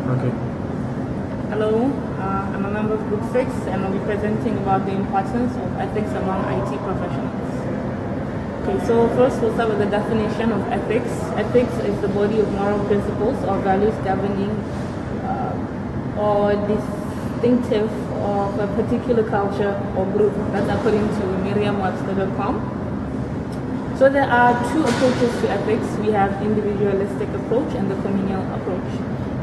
Okay. Hello, I'm a member of Group 6 and I'll be presenting about the importance of ethics among IT professionals. Okay, so first we'll start with the definition of ethics. Ethics is the body of moral principles or values governing or distinctive of a particular culture or group. That's according to Merriam-Webster.com. So there are two approaches to ethics. We have individualistic approach and the communal approach.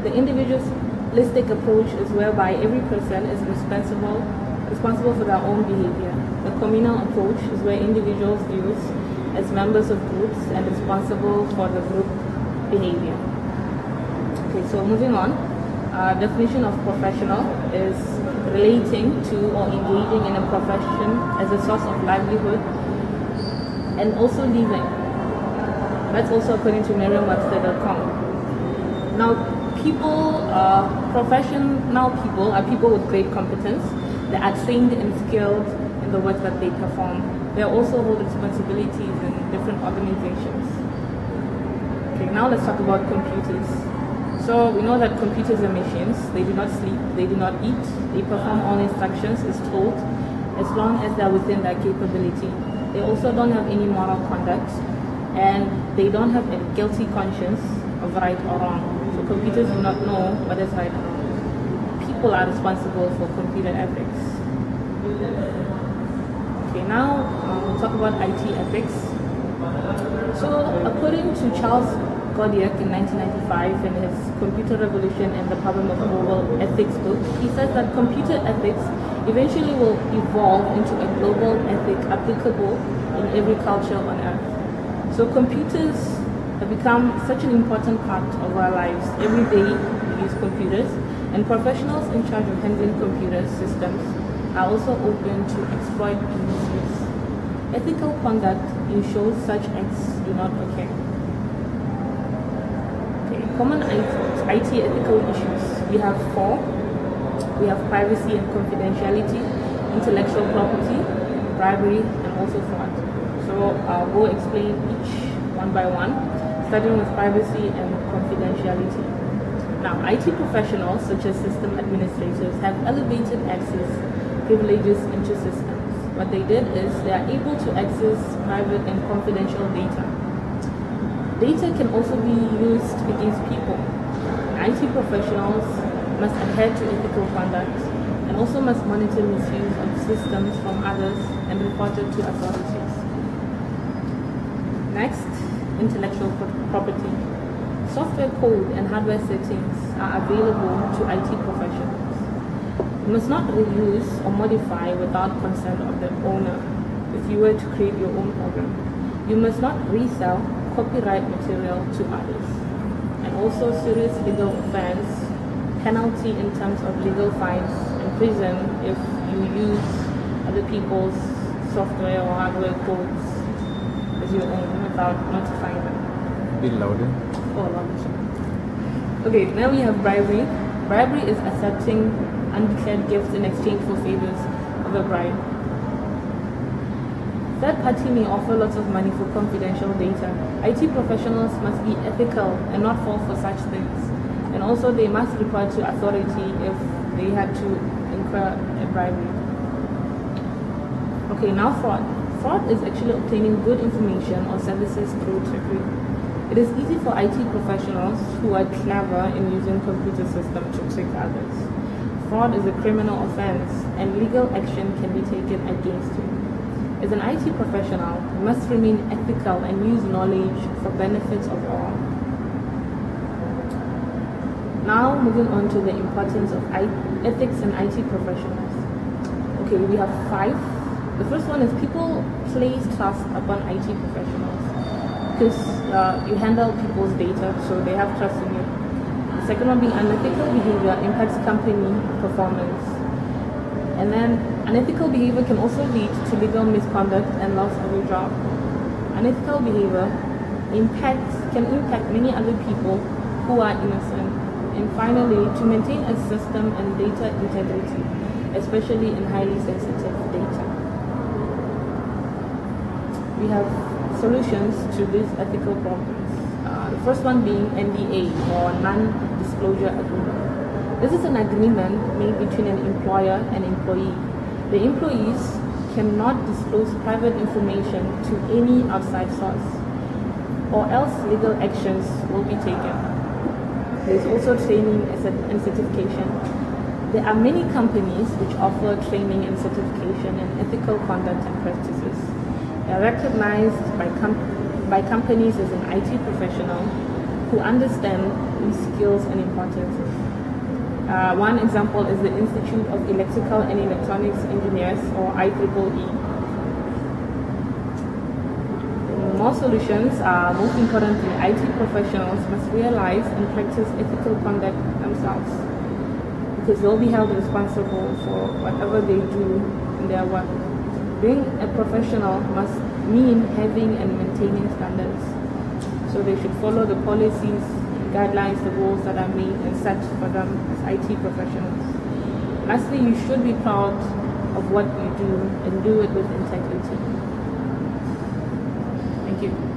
The individualistic approach is whereby every person is responsible for their own behavior. The communal approach is where individuals views as members of groups and responsible for the group behavior. Okay, so moving on. Definition of professional is relating to or engaging in a profession as a source of livelihood and also living. That's also according to Merriam-Webster.com. Now, professional people are people with great competence. They are trained and skilled in the work that they perform. They also hold responsibilities in different organizations. Okay, now let's talk about computers. So we know that computers are machines. They do not sleep, they do not eat, they perform all instructions as told as long as they are within their capability. They also don't have any moral conduct and they don't have a guilty conscience of right or wrong. So computers do not know what is right or wrong. People are responsible for computer ethics. Okay, now we'll talk about IT ethics. So according to Charles Godiak in 1995 in his Computer Revolution and the Problem of Global Ethics book, he says that computer ethics eventually will evolve into a global ethic applicable in every culture on earth. So computers have become such an important part of our lives. Every day we use computers, and professionals in charge of handling computer systems are also open to exploit and misuse. Ethical conduct ensures such acts do not occur. Okay, common IT ethical issues. We have 4. We have privacy and confidentiality, intellectual property, bribery, and also fraud. So I'll go explain each one by one, starting with privacy and confidentiality. Now, IT professionals such as system administrators have elevated access privileges into systems. What they did is they are able to access private and confidential data. Data can also be used against people. IT professionals must adhere to ethical conduct and also must monitor misuse of systems from others and report it to authorities. Next, intellectual property. Software code and hardware settings are available to IT professionals. You must not reuse or modify without consent of the owner if you were to create your own program. You must not resell copyright material to others. And also serious legal offense, penalty in terms of legal fines and prison if you use other people's software or hardware codes as your own without notifying them. Be louder. Oh, louder. Okay, now we have bribery. Bribery is accepting undeclared gifts in exchange for favors of a bride. Third party may offer lots of money for confidential data. IT professionals must be ethical and not fall for such things. And also they must report to authority if they had to incur a bribery. Okay, now fraud. Fraud is actually obtaining good information or services through trickery. It is easy for IT professionals who are clever in using computer systems to trick others. Fraud is a criminal offense and legal action can be taken against you. As an IT professional, you must remain ethical and use knowledge for benefits of all. Now, moving on to the importance of ethics in IT professionals. Okay, we have 5. The first one is people place trust upon IT professionals because you handle people's data, so they have trust in you. The second one being unethical behavior impacts company performance. And then unethical behavior can also lead to legal misconduct and loss of your job. Unethical behavior can impact many other people who are innocent. And finally, to maintain a system and data integrity, especially in highly sensitive data. We have solutions to these ethical problems. The first one being NDA, or non-disclosure agreement. This is an agreement made between an employer and employee. The employees cannot disclose private information to any outside source, or else legal actions will be taken. There is also training and certification. There are many companies which offer training and certification in ethical conduct and practices. They are recognized by companies as an IT professional who understand these skills and importance. One example is the Institute of Electrical and Electronics Engineers, or IEEE. In more solutions, most importantly, IT professionals must realize and practice ethical conduct themselves, because they'll be held responsible for whatever they do in their work. Being a professional must mean having and maintaining standards. So they should follow the policies, guidelines, the rules that are made and set for them as IT professionals. Lastly, you should be proud of what you do and do it with integrity. Thank you.